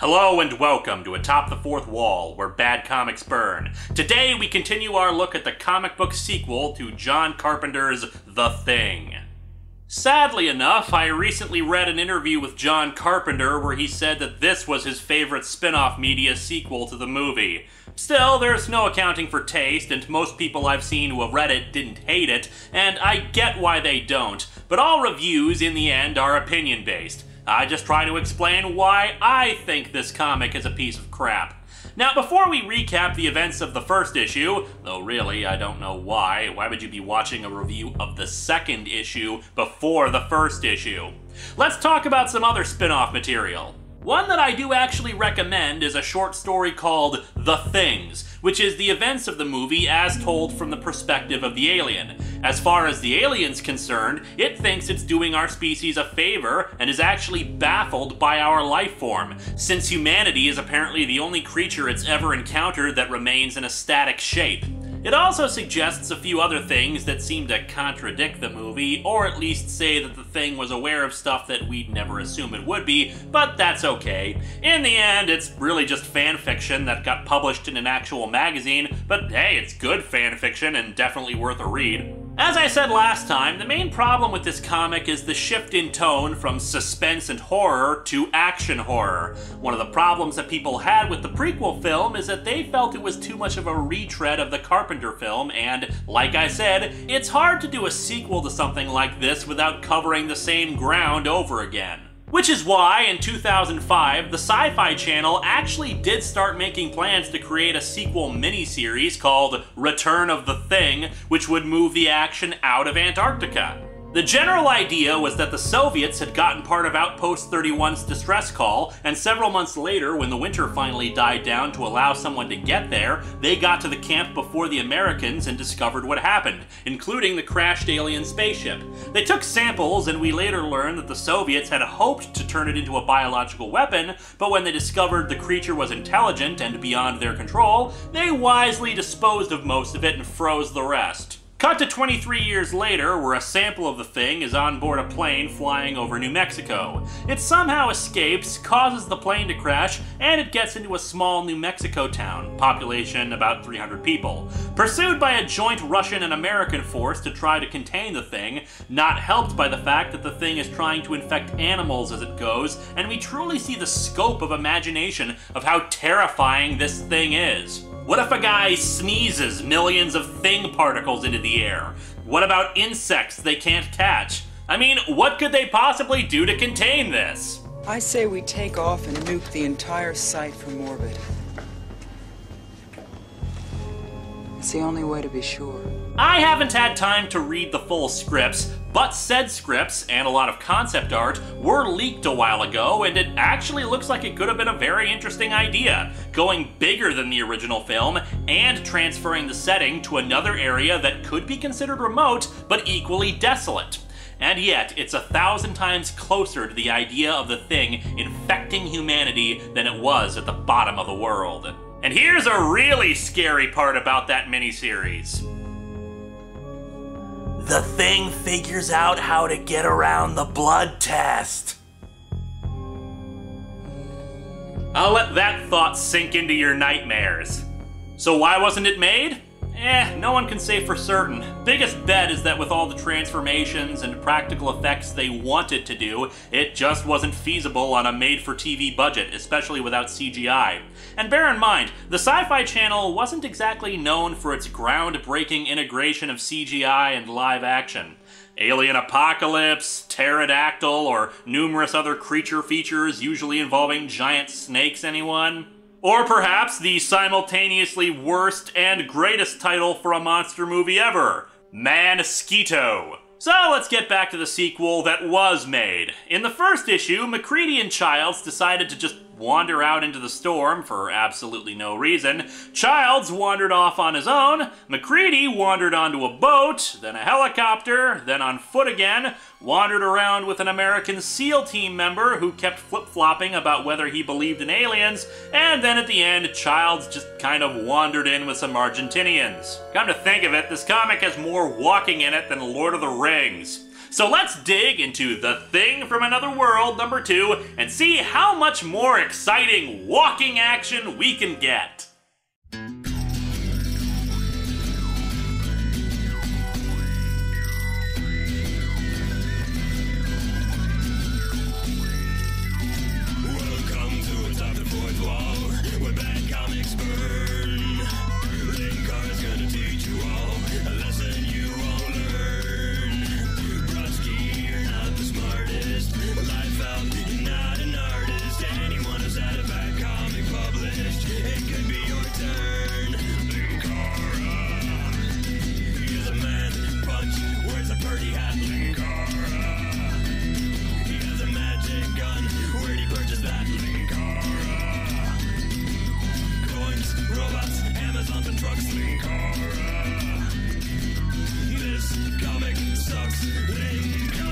Hello and welcome to Atop the Fourth Wall, where bad comics burn. Today we continue our look at the comic book sequel to John Carpenter's The Thing. Sadly enough, I recently read an interview with John Carpenter where he said that this was his favorite spin-off media sequel to the movie. Still, there's no accounting for taste, and most people I've seen who have read it didn't hate it, and I get why they don't, but all reviews in the end are opinion-based. I just try to explain why I think this comic is a piece of crap. Now, before we recap the events of the first issue, though really, I don't know why would you be watching a review of the second issue before the first issue? Let's talk about some other spin-off material. One that I do actually recommend is a short story called The Things, which is the events of the movie as told from the perspective of the alien. As far as the alien's concerned, it thinks it's doing our species a favor and is actually baffled by our life form, since humanity is apparently the only creature it's ever encountered that remains in a static shape. It also suggests a few other things that seem to contradict the movie, or at least say that the Thing was aware of stuff that we'd never assume it would be, but that's okay. In the end, it's really just fan fiction that got published in an actual magazine, but hey, it's good fan fiction and definitely worth a read. As I said last time, the main problem with this comic is the shift in tone from suspense and horror to action horror. One of the problems that people had with the prequel film is that they felt it was too much of a retread of the Carpenter film, and, like I said, it's hard to do a sequel to something like this without covering the same ground over again. Which is why, in 2005, the Sci-Fi Channel actually did start making plans to create a sequel miniseries called Return of the Thing, which would move the action out of Antarctica. The general idea was that the Soviets had gotten part of Outpost 31's distress call, and several months later, when the winter finally died down to allow someone to get there, they got to the camp before the Americans and discovered what happened, including the crashed alien spaceship. They took samples, and we later learned that the Soviets had hoped to turn it into a biological weapon, but when they discovered the creature was intelligent and beyond their control, they wisely disposed of most of it and froze the rest. Cut to 23 years later, where a sample of the Thing is on board a plane flying over New Mexico. It somehow escapes, causes the plane to crash, and it gets into a small New Mexico town, population about 300 people. Pursued by a joint Russian and American force to try to contain the Thing, not helped by the fact that the Thing is trying to infect animals as it goes, and we truly see the scope of imagination of how terrifying this Thing is. What if a guy sneezes millions of Thing particles into the air? What about insects they can't catch? I mean, what could they possibly do to contain this? I say we take off and nuke the entire site from orbit. It's the only way to be sure. I haven't had time to read the full scripts, but said scripts and a lot of concept art were leaked a while ago, and it actually looks like it could have been a very interesting idea, going bigger than the original film and transferring the setting to another area that could be considered remote but equally desolate. And yet, it's 1,000 times closer to the idea of the Thing infecting humanity than it was at the bottom of the world. And here's a really scary part about that miniseries. The Thing figures out how to get around the blood test. I'll let that thought sink into your nightmares. So why wasn't it made? No one can say for certain. Biggest bet is that with all the transformations and practical effects they wanted to do, it just wasn't feasible on a made-for-TV budget, especially without CGI. And bear in mind, the Sci-Fi Channel wasn't exactly known for its groundbreaking integration of CGI and live action. Alien apocalypse, pterodactyl, or numerous other creature features usually involving giant snakes, anyone? Or perhaps the simultaneously worst and greatest title for a monster movie ever, Man-Skeeto. So let's get back to the sequel that was made. In the first issue, Maccready and Childs decided to just wander out into the storm for absolutely no reason. Childs wandered off on his own, Maccready wandered onto a boat, then a helicopter, then on foot again, wandered around with an American SEAL team member who kept flip-flopping about whether he believed in aliens, and then at the end, Childs just kind of wandered in with some Argentinians. Come to think of it, this comic has more walking in it than Lord of the Rings. So let's dig into The Thing from Another World #2 and see how much more exciting walking action we can get. Welcome to Atop the Fourth Wall, where bad comics burn. Linkara's gonna teach you all a lesson you won't learn. Brodsky, you're not the smartest. Life out, you're not an artist. Anyone who's had a bad comic published, it could be your turn. Linkara, he's a man punch, wears a party hat. Linkara, he has a magic gun. Where'd he purchase that? Linkara, coins, robots, Amazons and trucks. Linkara, this comic sucks. Linkara.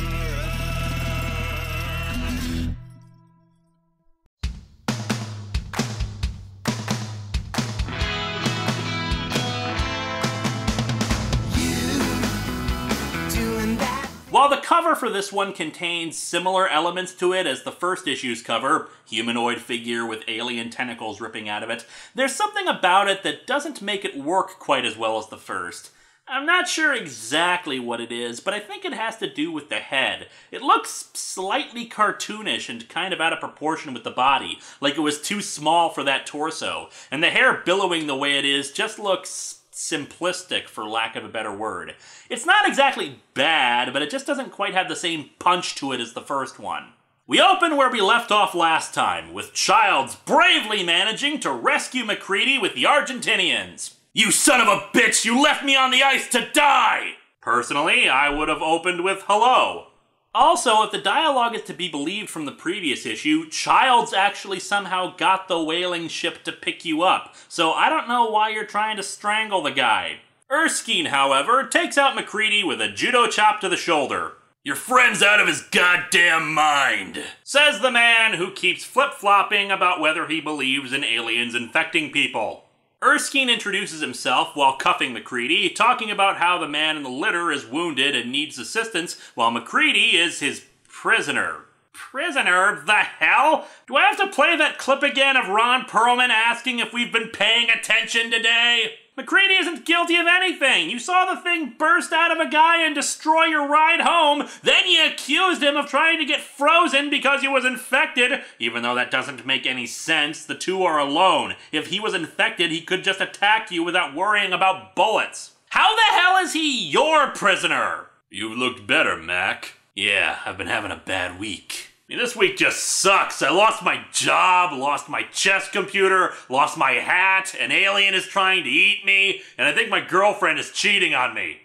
While the cover for this one contains similar elements to it as the first issue's cover, humanoid figure with alien tentacles ripping out of it, there's something about it that doesn't make it work quite as well as the first. I'm not sure exactly what it is, but I think it has to do with the head. It looks slightly cartoonish and kind of out of proportion with the body, like it was too small for that torso, and the hair billowing the way it is just looks simplistic, for lack of a better word. It's not exactly bad, but it just doesn't quite have the same punch to it as the first one. We open where we left off last time, with Childs bravely managing to rescue Maccready with the Argentinians. "You son of a bitch, you left me on the ice to die!" Personally, I would have opened with hello. Also, if the dialogue is to be believed from the previous issue, Childs actually somehow got the whaling ship to pick you up, so I don't know why you're trying to strangle the guy. Erskine, however, takes out Maccready with a judo chop to the shoulder. "Your friend's out of his goddamn mind," says the man who keeps flip-flopping about whether he believes in aliens infecting people. Erskine introduces himself while cuffing Maccready, talking about how the man in the litter is wounded and needs assistance, while Maccready is his prisoner. Prisoner? The hell? Do I have to play that clip again of Ron Perlman asking if we've been paying attention today? Maccready isn't guilty of anything. You saw the thing burst out of a guy and destroy your ride home, then you accused him of trying to get frozen because he was infected, even though that doesn't make any sense. The two are alone. If he was infected, he could just attack you without worrying about bullets. How the hell is he your prisoner? "You've looked better, Mac." "Yeah, I've been having a bad week." This week just sucks. I lost my job, lost my chess computer, lost my hat, an alien is trying to eat me, and I think my girlfriend is cheating on me.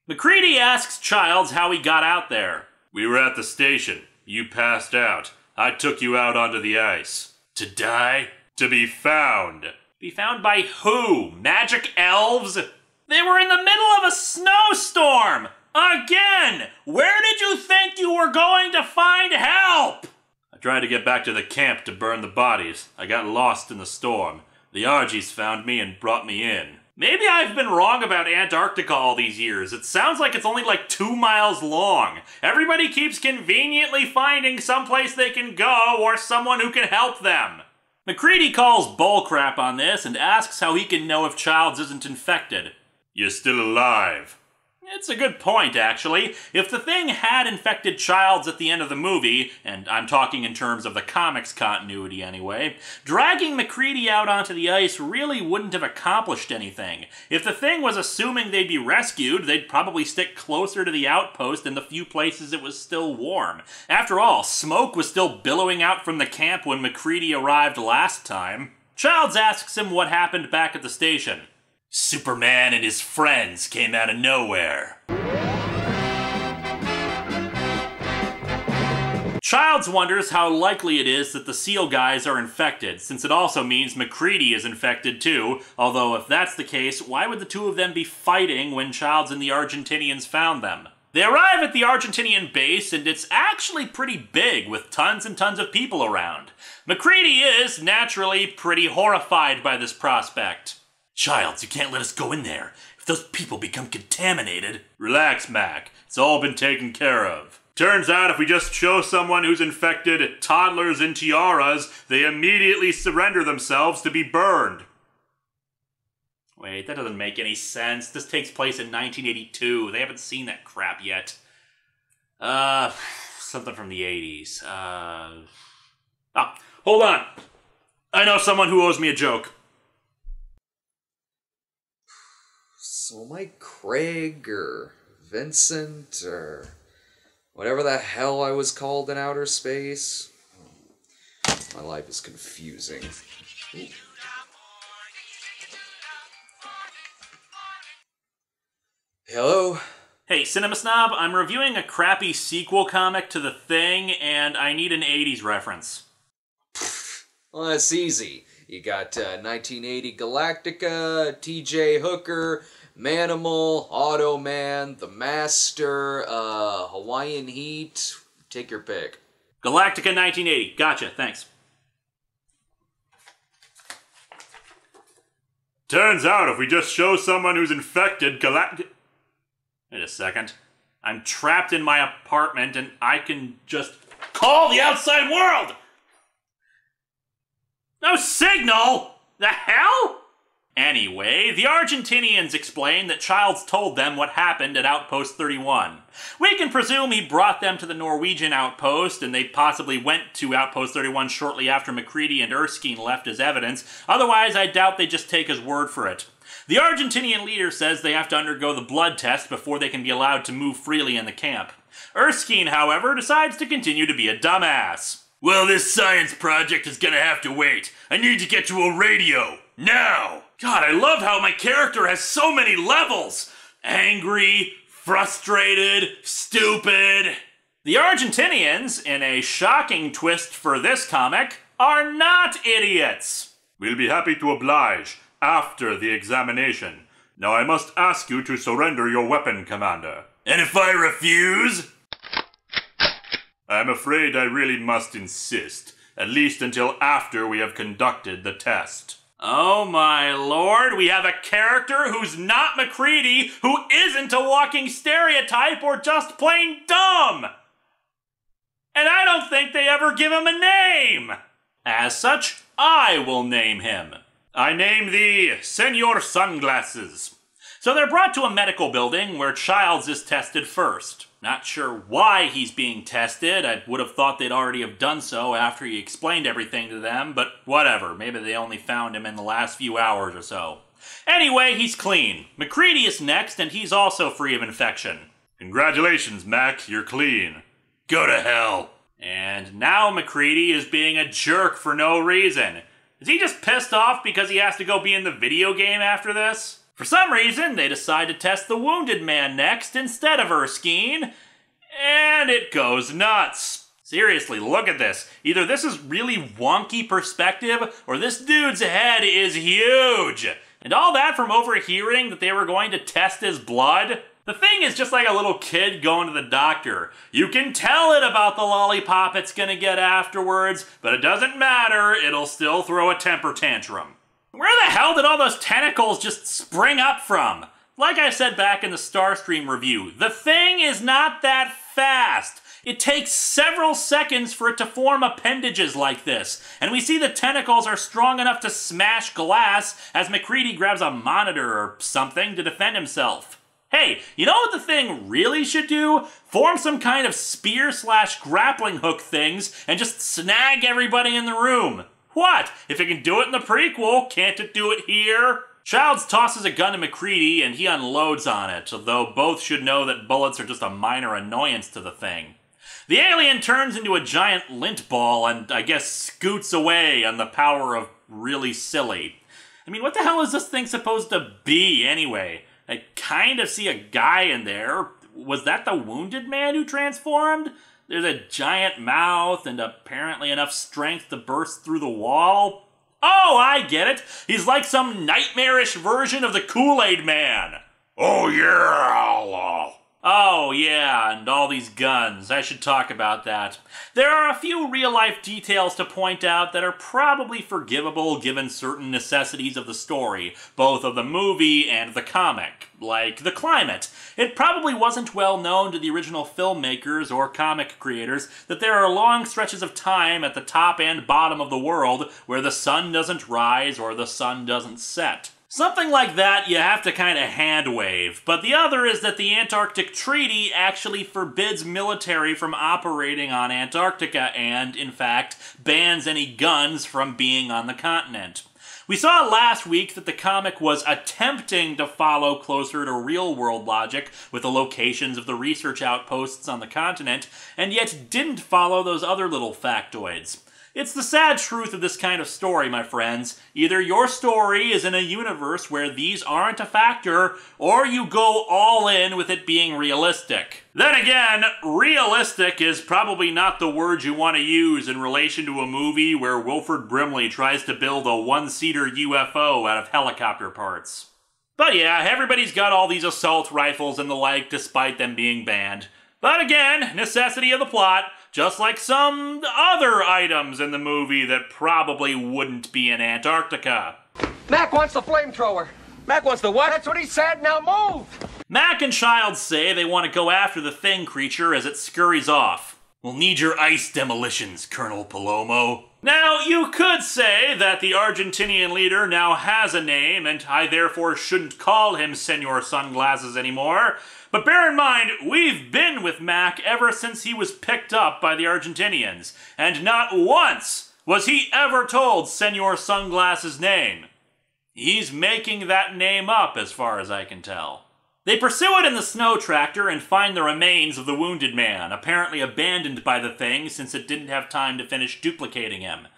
Maccready asks Childs how he got out there. "We were at the station. You passed out. I took you out onto the ice." "To die?" "To be found." Be found by who? Magic elves? They were in the middle of a snowstorm! Again! Where did you think you were going to find help? "I tried to get back to the camp to burn the bodies. I got lost in the storm. The Argies found me and brought me in." Maybe I've been wrong about Antarctica all these years. It sounds like it's only like 2 miles long. Everybody keeps conveniently finding someplace they can go or someone who can help them. Maccready calls bullcrap on this and asks how he can know if Childs isn't infected. "You're still alive." It's a good point, actually. If the thing had infected Childs at the end of the movie, and I'm talking in terms of the comics continuity anyway, dragging Maccready out onto the ice really wouldn't have accomplished anything. If the thing was assuming they'd be rescued, they'd probably stick closer to the outpost in the few places it was still warm. After all, smoke was still billowing out from the camp when Maccready arrived last time. Childs asks him what happened back at the station. "Superman and his friends came out of nowhere." Childs wonders how likely it is that the SEAL guys are infected, since it also means Maccready is infected too, although if that's the case, why would the two of them be fighting when Childs and the Argentinians found them? They arrive at the Argentinian base, and it's actually pretty big, with tons and tons of people around. Maccready is, naturally, pretty horrified by this prospect. "Childs, you can't let us go in there. If those people become contaminated. Relax, Mac. It's all been taken care of. Turns out if we just show someone who's infected toddlers in tiaras, they immediately surrender themselves to be burned. Wait, that doesn't make any sense. This takes place in 1982. They haven't seen that crap yet. Something from the 80s. Hold on. I know someone who owes me a joke. So am I Craig or Vincent or whatever the hell I was called in outer space? My life is confusing. Ooh. Hello? Hey, Cinema Snob, I'm reviewing a crappy sequel comic to The Thing, and I need an 80s reference. Well, that's easy. You got 1980 Galactica, TJ Hooker, Manimal, Automan, The Master, Hawaiian Heat. Take your pick. Galactica 1980. Gotcha, thanks. Turns out if we just show someone who's infected Wait a second. I'm trapped in my apartment and I can just call the outside world! No signal! The hell? Anyway, the Argentinians explain that Childs told them what happened at Outpost 31. We can presume he brought them to the Norwegian outpost, and they possibly went to Outpost 31 shortly after Maccready and Erskine left as evidence. Otherwise, I doubt they just take his word for it. The Argentinian leader says they have to undergo the blood test before they can be allowed to move freely in the camp. Erskine, however, decides to continue to be a dumbass. Well, this science project is gonna have to wait. I need to get to a radio. Now! God, I love how my character has so many levels! Angry, frustrated, stupid. The Argentinians, in a shocking twist for this comic, are not idiots. We'll be happy to oblige after the examination. Now I must ask you to surrender your weapon, Commander. And if I refuse? I'm afraid I really must insist, at least until after we have conducted the test. Oh my lord, we have a character who's not Maccready, who isn't a walking stereotype or just plain dumb! And I don't think they ever give him a name! As such, I will name him. I name thee Senor Sunglasses. So they're brought to a medical building where Childs is tested first. Not sure why he's being tested. I would have thought they'd already have done so after he explained everything to them, but whatever. Maybe they only found him in the last few hours or so. Anyway, he's clean. Maccready is next, and he's also free of infection. Congratulations, Mac. You're clean. Go to hell. And now Maccready is being a jerk for no reason. Is he just pissed off because he has to go be in the video game after this? For some reason, they decide to test the wounded man next instead of Erskine, and it goes nuts. Seriously, look at this. Either this is really wonky perspective, or this dude's head is huge. And all that from overhearing that they were going to test his blood? The Thing is just like a little kid going to the doctor. You can tell it about the lollipop it's gonna get afterwards, but it doesn't matter, it'll still throw a temper tantrum. Where the hell did all those tentacles just spring up from? Like I said back in the Starstream review, The Thing is not that fast. It takes several seconds for it to form appendages like this, and we see the tentacles are strong enough to smash glass as Maccready grabs a monitor or something to defend himself. Hey, you know what The Thing really should do? Form some kind of spear/grappling hook things and just snag everybody in the room. What? If it can do it in the prequel, can't it do it here? Childs tosses a gun to Maccready and he unloads on it, though both should know that bullets are just a minor annoyance to The Thing. The alien turns into a giant lint ball and, I guess, scoots away on the power of really silly. I mean, what the hell is this thing supposed to be, anyway? I kind of see a guy in there. Was that the wounded man who transformed? There's a giant mouth and apparently enough strength to burst through the wall. Oh, I get it. He's like some nightmarish version of the Kool-Aid Man. Oh, yeah. Oh, yeah, and all these guns. I should talk about that. There are a few real-life details to point out that are probably forgivable given certain necessities of the story, both of the movie and the comic. Like the climate. It probably wasn't well known to the original filmmakers or comic creators that there are long stretches of time at the top and bottom of the world where the sun doesn't rise or the sun doesn't set. Something like that you have to kind of hand-wave, but the other is that the Antarctic Treaty actually forbids military from operating on Antarctica and, in fact, bans any guns from being on the continent. We saw last week that the comic was attempting to follow closer to real-world logic with the locations of the research outposts on the continent, and yet didn't follow those other little factoids. It's the sad truth of this kind of story, my friends. Either your story is in a universe where these aren't a factor, or you go all in with it being realistic. Then again, realistic is probably not the word you want to use in relation to a movie where Wilford Brimley tries to build a one-seater UFO out of helicopter parts. But yeah, everybody's got all these assault rifles and the like despite them being banned. But again, necessity of the plot. Just like some other items in the movie that probably wouldn't be in Antarctica. Mac wants the flamethrower. Mac wants the what? That's what he said, now move! Mac and Childs say they want to go after the thing creature as it scurries off. We'll need your ice demolitions, Colonel Palomo. Now, you could say that the Argentinian leader now has a name, and I therefore shouldn't call him Senor Sunglasses anymore. But bear in mind, we've been with Mac ever since he was picked up by the Argentinians, and not once was he ever told Senor Sunglasses' name. He's making that name up as far as I can tell. They pursue it in the snow tractor and find the remains of the wounded man, apparently abandoned by the thing since it didn't have time to finish duplicating him.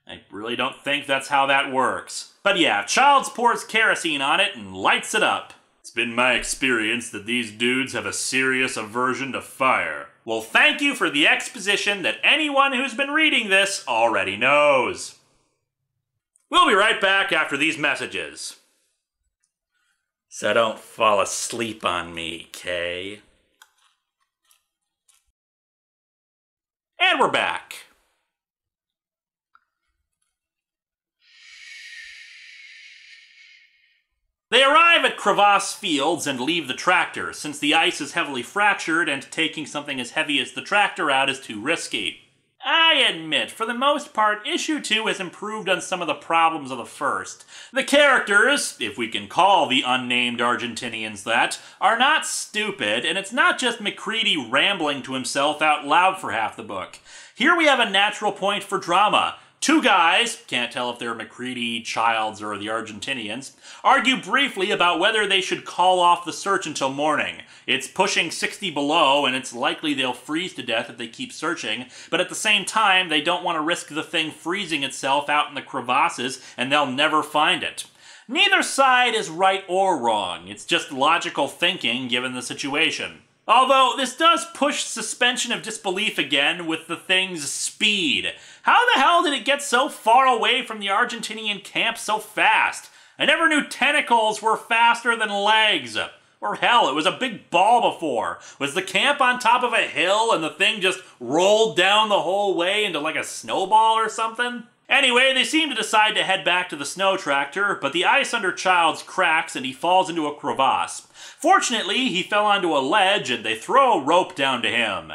I really don't think that's how that works. But yeah, Childs pours kerosene on it and lights it up. It's been my experience that these dudes have a serious aversion to fire. Well, thank you for the exposition that anyone who's been reading this already knows. We'll be right back after these messages. So don't fall asleep on me, Kay. And we're back. They arrive at Crevasse Fields and leave the tractor, since the ice is heavily fractured and taking something as heavy as the tractor out is too risky. I admit, for the most part, issue 2 has improved on some of the problems of the first. The characters, if we can call the unnamed Argentinians that, are not stupid, and it's not just Maccready rambling to himself out loud for half the book. Here we have a natural point for drama. Two guys, can't tell if they're Maccready, Childs, or the Argentinians, argue briefly about whether they should call off the search until morning. It's pushing 60 below, and it's likely they'll freeze to death if they keep searching, but at the same time, they don't want to risk the thing freezing itself out in the crevasses, and they'll never find it. Neither side is right or wrong, it's just logical thinking given the situation. Although, this does push suspension of disbelief again with the thing's speed. How the hell did it get so far away from the Argentinian camp so fast? I never knew tentacles were faster than legs. Or hell, it was a big ball before. Was the camp on top of a hill and the thing just rolled down the whole way into like a snowball or something? Anyway, they seem to decide to head back to the snow tractor, but the ice under Childs cracks and he falls into a crevasse. Fortunately, he fell onto a ledge and they throw a rope down to him.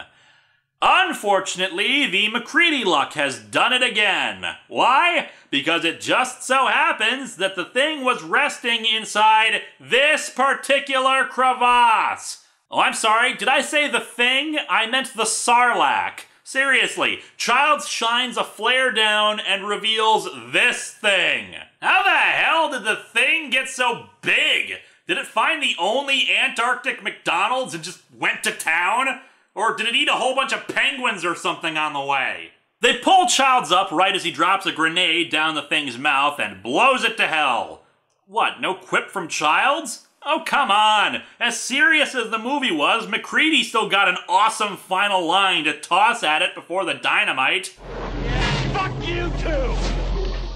Unfortunately, the Maccready luck has done it again. Why? Because it just so happens that the thing was resting inside this particular crevasse. Oh, I'm sorry, did I say the thing? I meant the sarlacc. Seriously, Childs shines a flare down and reveals this thing. How the hell did the thing get so big? Did it find the only Antarctic McDonald's and just went to town? Or did it eat a whole bunch of penguins or something on the way? They pull Childs up right as he drops a grenade down the thing's mouth and blows it to hell. What, no quip from Childs? Oh, come on! As serious as the movie was, Maccready still got an awesome final line to toss at it before the dynamite. Yeah, fuck you too!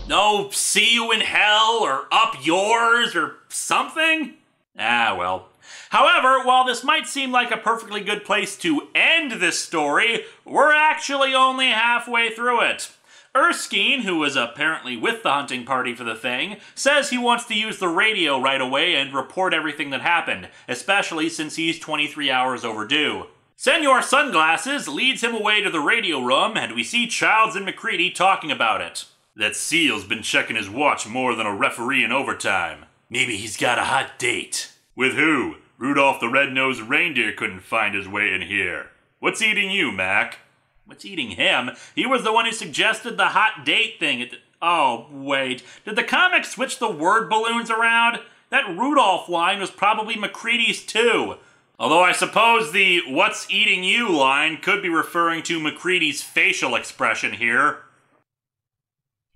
No, see you in hell, or up yours, or something? Ah, well. However, while this might seem like a perfectly good place to end this story, we're actually only halfway through it. Erskine, who was apparently with the hunting party for the thing, says he wants to use the radio right away and report everything that happened, especially since he's 23 hours overdue. Senor Sunglasses leads him away to the radio room, and we see Childs and Maccready talking about it. That seal's been checking his watch more than a referee in overtime. Maybe he's got a hot date. With who? Rudolph the Red-Nosed Reindeer couldn't find his way in here. What's eating you, Mac? What's eating him? He was the one who suggested the hot date thing. Oh, wait. Did the comic switch the word balloons around? That Rudolph line was probably Maccready's too. Although I suppose the "what's eating you" line could be referring to Maccready's facial expression here.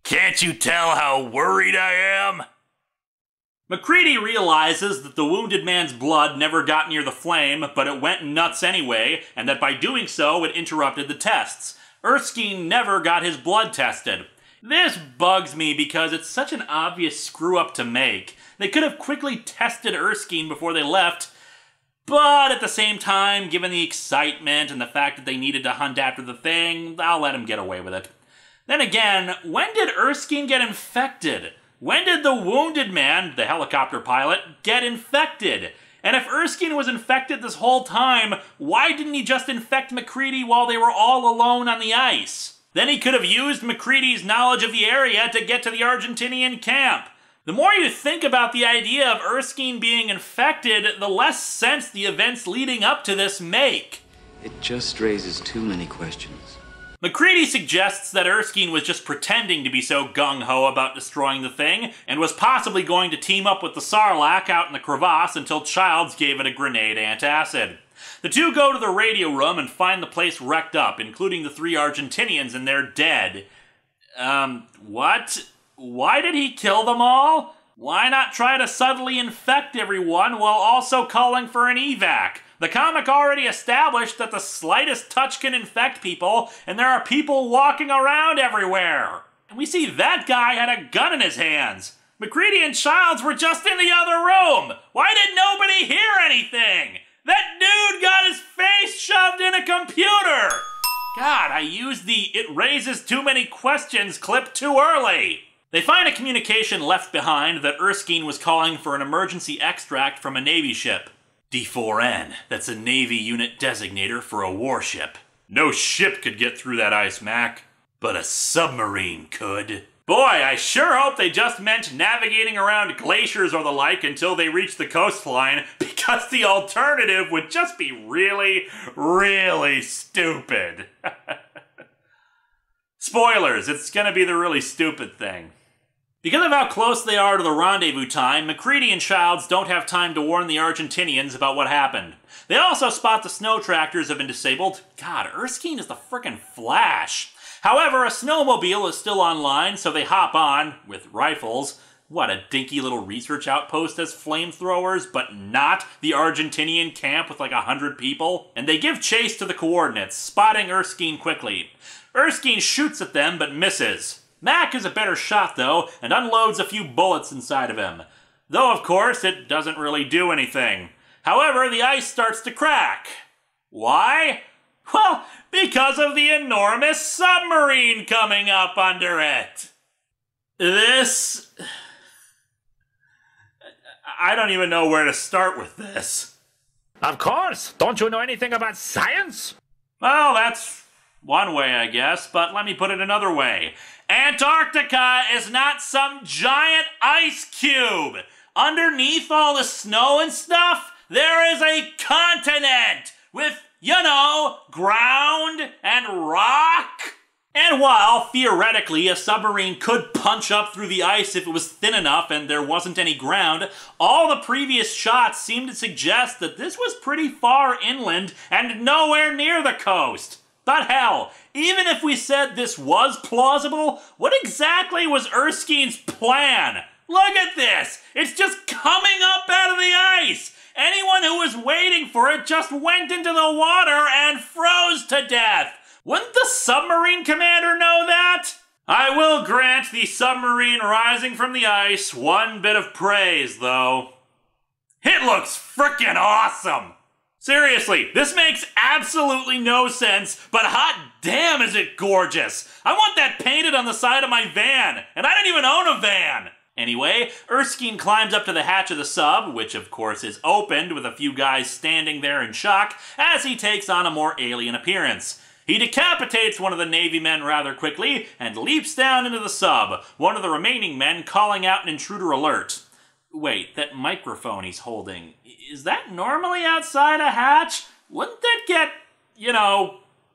Can't you tell how worried I am? Maccready realizes that the wounded man's blood never got near the flame, but it went nuts anyway, and that by doing so, it interrupted the tests. Erskine never got his blood tested. This bugs me because it's such an obvious screw-up to make. They could have quickly tested Erskine before they left, but at the same time, given the excitement and the fact that they needed to hunt after the thing, I'll let him get away with it. Then again, when did Erskine get infected? When did the wounded man, the helicopter pilot, get infected? And if Erskine was infected this whole time, why didn't he just infect Maccready while they were all alone on the ice? Then he could have used Maccready's knowledge of the area to get to the Argentinian camp. The more you think about the idea of Erskine being infected, the less sense the events leading up to this make. It just raises too many questions. Maccready suggests that Erskine was just pretending to be so gung-ho about destroying the thing, and was possibly going to team up with the Sarlacc out in the crevasse until Childs gave it a grenade antacid. The two go to the radio room and find the place wrecked up, including the 3 Argentinians, and they're dead. What? Why did he kill them all? Why not try to subtly infect everyone while also calling for an evac? The comic already established that the slightest touch can infect people, and there are people walking around everywhere. And we see that guy had a gun in his hands. Maccready and Childs were just in the other room. Why did nobody hear anything? That dude got his face shoved in a computer. God, I used the "it raises too many questions" clip too early. They find a communication left behind that Erskine was calling for an emergency extract from a Navy ship. D4N, that's a Navy unit designator for a warship. No ship could get through that ice, Mac. But a submarine could. Boy, I sure hope they just meant navigating around glaciers or the like until they reach the coastline, because the alternative would just be really, really stupid. Spoilers, it's gonna be the really stupid thing. Because of how close they are to the rendezvous time, Maccready and Childs don't have time to warn the Argentinians about what happened. They also spot the snow tractors have been disabled. God, Erskine is the frickin' Flash. However, a snowmobile is still online, so they hop on, with rifles. What, a dinky little research outpost has flamethrowers, but not the Argentinian camp with like 100 people? And they give chase to the coordinates, spotting Erskine quickly. Erskine shoots at them, but misses. Mac is a better shot, though, and unloads a few bullets inside of him. Though, of course, it doesn't really do anything. However, the ice starts to crack. Why? Well, because of the enormous submarine coming up under it. This... I don't even know where to start with this. Of course! Don't you know anything about science? Well, that's one way, I guess, but let me put it another way. Antarctica is not some giant ice cube. Underneath all the snow and stuff, there is a continent with, you know, ground and rock. And while, theoretically, a submarine could punch up through the ice if it was thin enough and there wasn't any ground, all the previous shots seem to suggest that this was pretty far inland and nowhere near the coast. But hell, even if we said this was plausible, what exactly was Erskine's plan? Look at this! It's just coming up out of the ice! Anyone who was waiting for it just went into the water and froze to death! Wouldn't the submarine commander know that? I will grant the submarine rising from the ice one bit of praise, though. It looks frickin' awesome! Seriously, this makes absolutely no sense, but hot damn is it gorgeous! I want that painted on the side of my van, and I don't even own a van! Anyway, Erskine climbs up to the hatch of the sub, which of course is opened with a few guys standing there in shock as he takes on a more alien appearance. He decapitates one of the Navy men rather quickly and leaps down into the sub, one of the remaining men calling out an intruder alert. Wait, that microphone he's holding, is that normally outside a hatch? Wouldn't that get,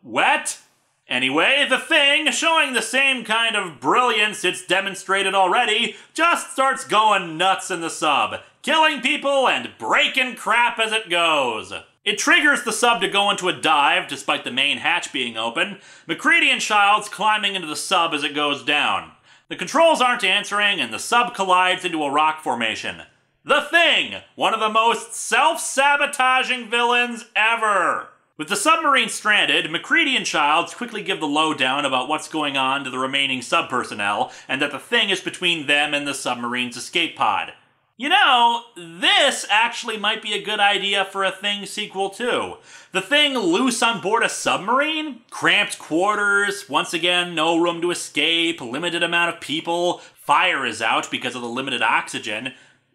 wet? Anyway, the thing, showing the same kind of brilliance it's demonstrated already, just starts going nuts in the sub, killing people and breaking crap as it goes. It triggers the sub to go into a dive, despite the main hatch being open, Maccready and Childs climbing into the sub as it goes down. The controls aren't answering, and the sub collides into a rock formation. The Thing, one of the most self-sabotaging villains ever. With the submarine stranded, Maccready and Childs quickly give the lowdown about what's going on to the remaining sub personnel, and that the Thing is between them and the submarine's escape pod. You know, this actually might be a good idea for a Thing sequel too. The Thing loose on board a submarine? Cramped quarters, once again no room to escape, limited amount of people, fire is out because of the limited oxygen.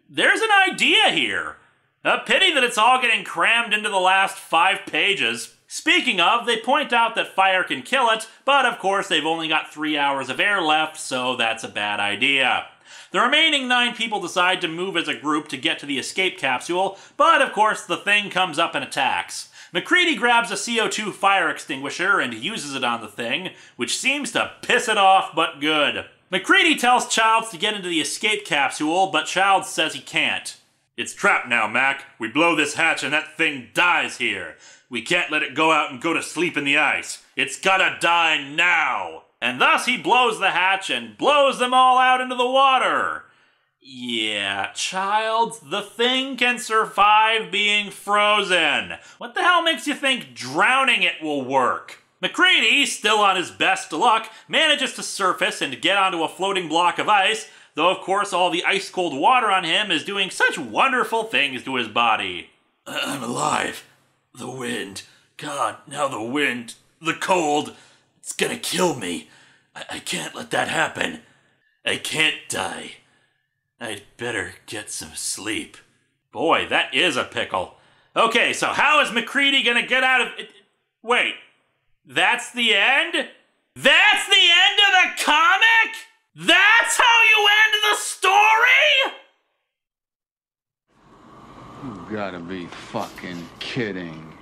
There's an idea here. A pity that it's all getting crammed into the last 5 pages. Speaking of, they point out that fire can kill it, but of course they've only got 3 hours of air left, so that's a bad idea. The remaining 9 people decide to move as a group to get to the escape capsule, but of course the Thing comes up and attacks. Maccready grabs a CO2 fire extinguisher and uses it on the Thing, which seems to piss it off but good. Maccready tells Childs to get into the escape capsule, but Childs says he can't. It's trapped now, Mac. We blow this hatch and that Thing dies here. We can't let it go out and go to sleep in the ice. It's gotta die now. And thus he blows the hatch and blows them all out into the water. Yeah, Childs, the Thing can survive being frozen. What the hell makes you think drowning it will work? Maccready, still on his best luck, manages to surface and get onto a floating block of ice, though of course all the ice-cold water on him is doing such wonderful things to his body. I'm alive. The wind. God, now the wind. The cold. It's gonna kill me. I can't let that happen. I can't die. I'd better get some sleep. Boy, that is a pickle. Okay, so how is Maccready gonna get out of it? Wait, that's the end? That's the end of the comic? That's how you end the story? You gotta be fucking kidding.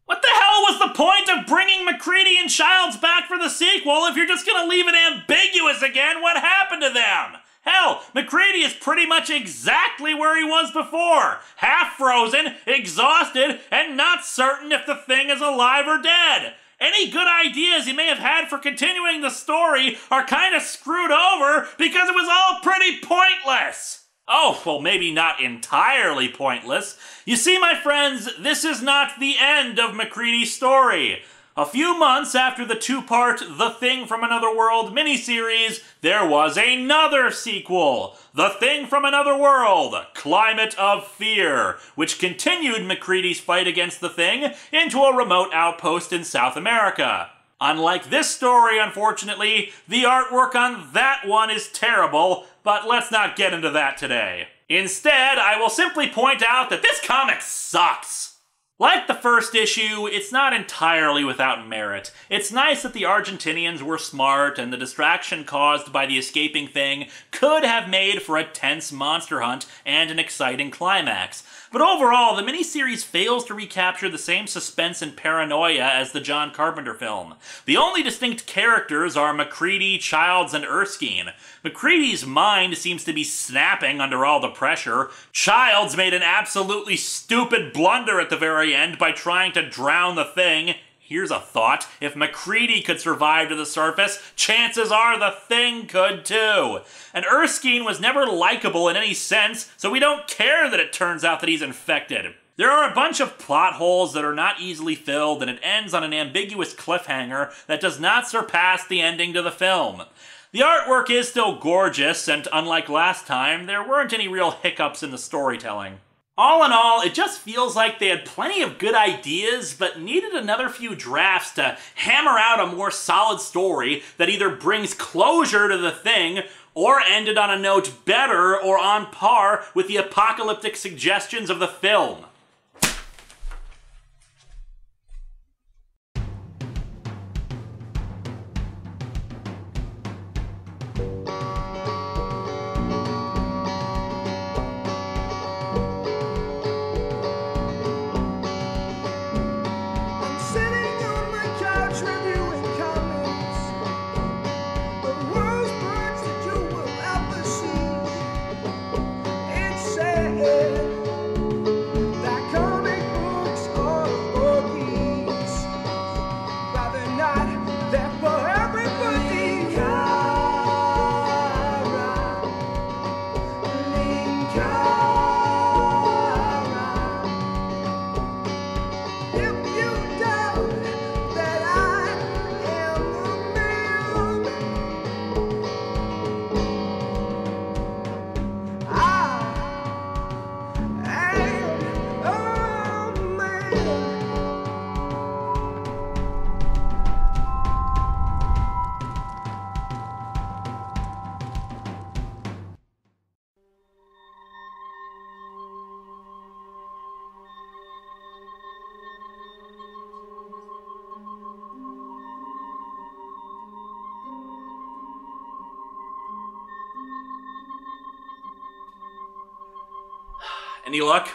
What the hell was the point of bringing Maccready and Childs back for the sequel if you're just gonna leave it ambiguous again what happened to them? Hell, Maccready is pretty much exactly where he was before. Half frozen, exhausted, and not certain if the Thing is alive or dead. Any good ideas he may have had for continuing the story are kind of screwed over because it was all pretty pointless. Oh, well, maybe not entirely pointless. You see, my friends, this is not the end of Maccready's story. A few months after the 2-part The Thing from Another World miniseries, there was another sequel, The Thing from Another World, Climate of Fear, which continued Maccready's fight against the Thing into a remote outpost in South America. Unlike this story, unfortunately, the artwork on that one is terrible, but let's not get into that today. Instead, I will simply point out that this comic sucks. Like the first issue, it's not entirely without merit. It's nice that the Argentinians were smart, and the distraction caused by the escaping Thing could have made for a tense monster hunt and an exciting climax. But overall, the miniseries fails to recapture the same suspense and paranoia as the John Carpenter film. The only distinct characters are Maccready, Childs, and Erskine. Maccready's mind seems to be snapping under all the pressure. Childs made an absolutely stupid blunder at the very end by trying to drown the Thing. Here's a thought. If Maccready could survive to the surface, chances are the Thing could too. And Erskine was never likable in any sense, so we don't care that it turns out that he's infected. There are a bunch of plot holes that are not easily filled, and it ends on an ambiguous cliffhanger that does not surpass the ending to the film. The artwork is still gorgeous, and unlike last time, there weren't any real hiccups in the storytelling. All in all, it just feels like they had plenty of good ideas, but needed another few drafts to hammer out a more solid story that either brings closure to the thing or ended on a note better or on par with the apocalyptic suggestions of the film. Any luck?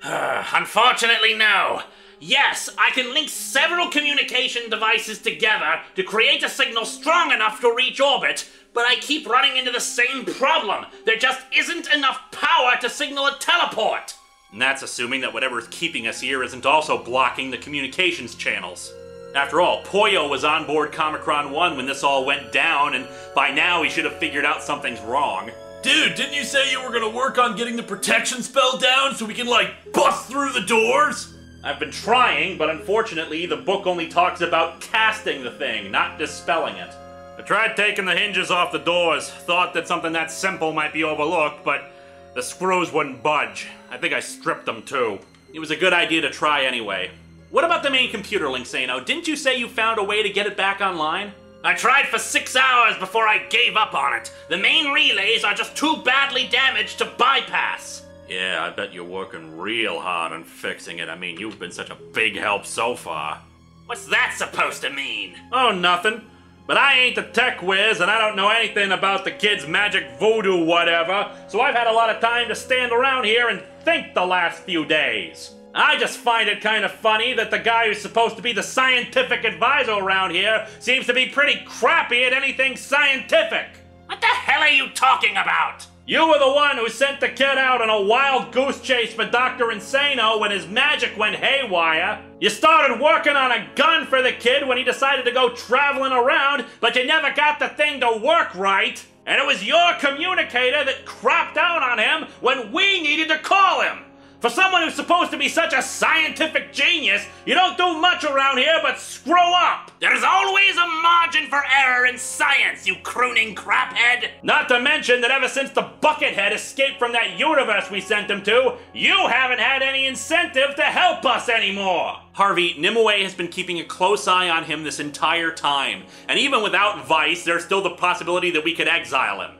Unfortunately, no. Yes, I can link several communication devices together to create a signal strong enough to reach orbit, but I keep running into the same problem. There just isn't enough power to signal a teleport. And that's assuming that whatever's keeping us here isn't also blocking the communications channels. After all, Poyo was on board Comicron 1 when this all went down, and by now he should have figured out something's wrong. Dude, didn't you say you were gonna work on getting the protection spell down so we can, like, bust through the doors? I've been trying, but unfortunately the book only talks about casting the thing, not dispelling it. I tried taking the hinges off the doors, thought that something that simple might be overlooked, but the screws wouldn't budge. I think I stripped them too. It was a good idea to try anyway. What about the main computer, Linksano? Didn't you say you found a way to get it back online? I tried for 6 hours before I gave up on it. The main relays are just too badly damaged to bypass. Yeah, I bet you're working real hard on fixing it. I mean, you've been such a big help so far. What's that supposed to mean? Oh, nothing. But I ain't the tech whiz, and I don't know anything about the kid's magic voodoo whatever, so I've had a lot of time to stand around here and think the last few days. I just find it kind of funny that the guy who's supposed to be the scientific advisor around here seems to be pretty crappy at anything scientific. What the hell are you talking about? You were the one who sent the kid out on a wild goose chase for Dr. Insano when his magic went haywire. You started working on a gun for the kid when he decided to go traveling around, but you never got the thing to work right. And it was your communicator that crapped out on him when we needed to call him. For someone who's supposed to be such a scientific genius, you don't do much around here but screw up! There's always a margin for error in science, you crooning craphead! Not to mention that ever since the Buckethead escaped from that universe we sent him to, you haven't had any incentive to help us anymore! Harvey, Nimue has been keeping a close eye on him this entire time, and even without Vyce, there's still the possibility that we could exile him.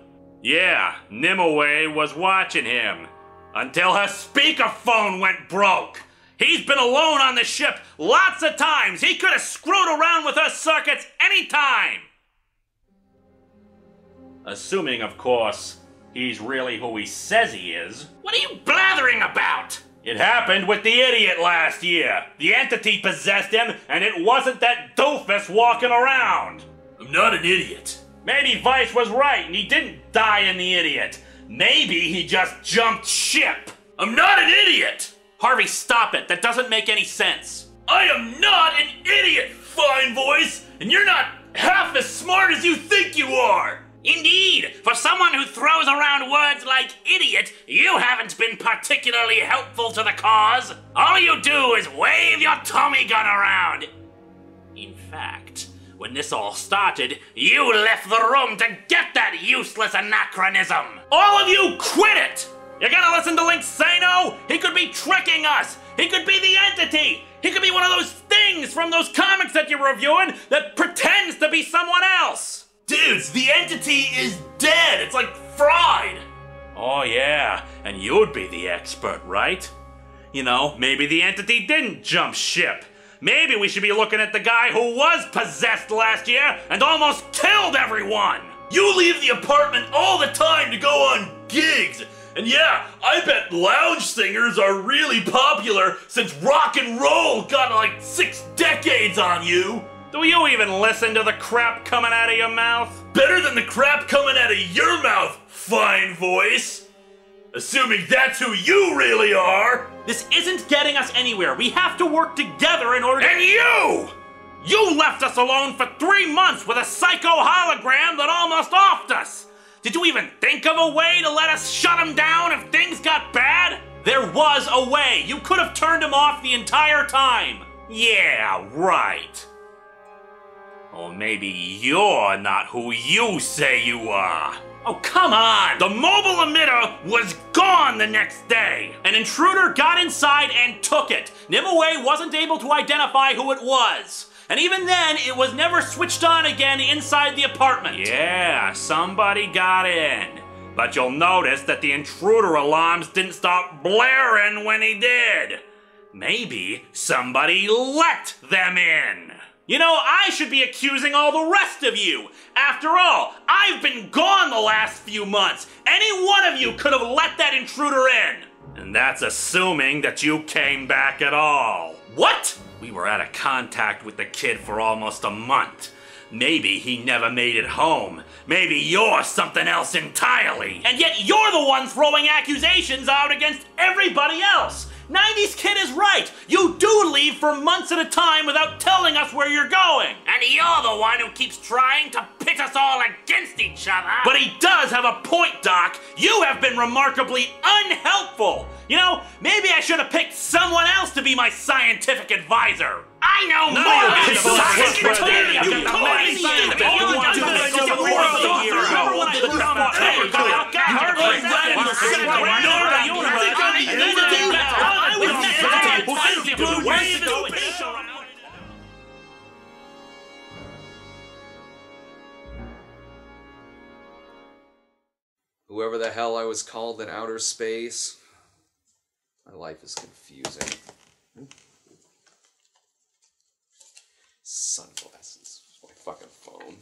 Yeah, Nimue was watching him. Until her speakerphone went broke. He's been alone on the ship lots of times. He could have screwed around with her circuits anytime. Assuming, of course, he's really who he says he is. What are you blathering about? It happened with the idiot last year. The entity possessed him, and it wasn't that doofus walking around. I'm not an idiot. Maybe Vyce was right, and he didn't die in the idiot. Maybe he just jumped ship. I'm not an idiot! Harvey, stop it. That doesn't make any sense. I am not an idiot, Fine Voice, and you're not half as smart as you think you are! Indeed, for someone who throws around words like idiot, you haven't been particularly helpful to the cause. All you do is wave your Tommy gun around. In fact, when this all started, you left the room to get that useless anachronism. All of you quit it! You gotta listen to Linksano! He could be tricking us! He could be the entity! He could be one of those things from those comics that you're reviewing that pretends to be someone else! Dudes, the entity is dead! It's like fried! Oh yeah, and you'd be the expert, right? You know, maybe the entity didn't jump ship. Maybe we should be looking at the guy who was possessed last year and almost killed everyone! You leave the apartment all the time to go on gigs! And yeah, I bet lounge singers are really popular since rock and roll got like 6 decades on you! Do you even listen to the crap coming out of your mouth? Better than the crap coming out of your mouth, fine voice! Assuming that's who you really are! This isn't getting us anywhere. We have to work together in order to— And you! You left us alone for 3 months with a psycho hologram that almost offed us! Did you even think of a way to let us shut him down if things got bad? There was a way. You could have turned him off the entire time. Yeah, right. Or maybe you're not who you say you are. Oh, come on! The mobile emitter was gone the next day. An intruder got inside and took it. Nimue wasn't able to identify who it was. And even then, it was never switched on again inside the apartment. Yeah, somebody got in. But you'll notice that the intruder alarms didn't stop blaring when he did. Maybe somebody let them in. You know, I should be accusing all the rest of you. After all, I've been gone the last few months. Any one of you could have let that intruder in. And that's assuming that you came back at all. What? We were out of contact with the kid for almost a month. Maybe he never made it home. Maybe you're something else entirely. And yet you're the one throwing accusations out against everybody else. 90s Kid is right. You do leave for months at a time without telling us where you're going. And you're the one who keeps trying to pit us all against each other. But he does have a point, Doc. You have been remarkably unhelpful. You know, maybe I should have picked someone else to be my scientific advisor. I know No, more about you science don't. than you You do. crazy stupid. You want to do this to the world Whoever the hell I was called in outer space. My life is confusing. Sunglasses. My fucking phone.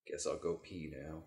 Guess I'll go pee now.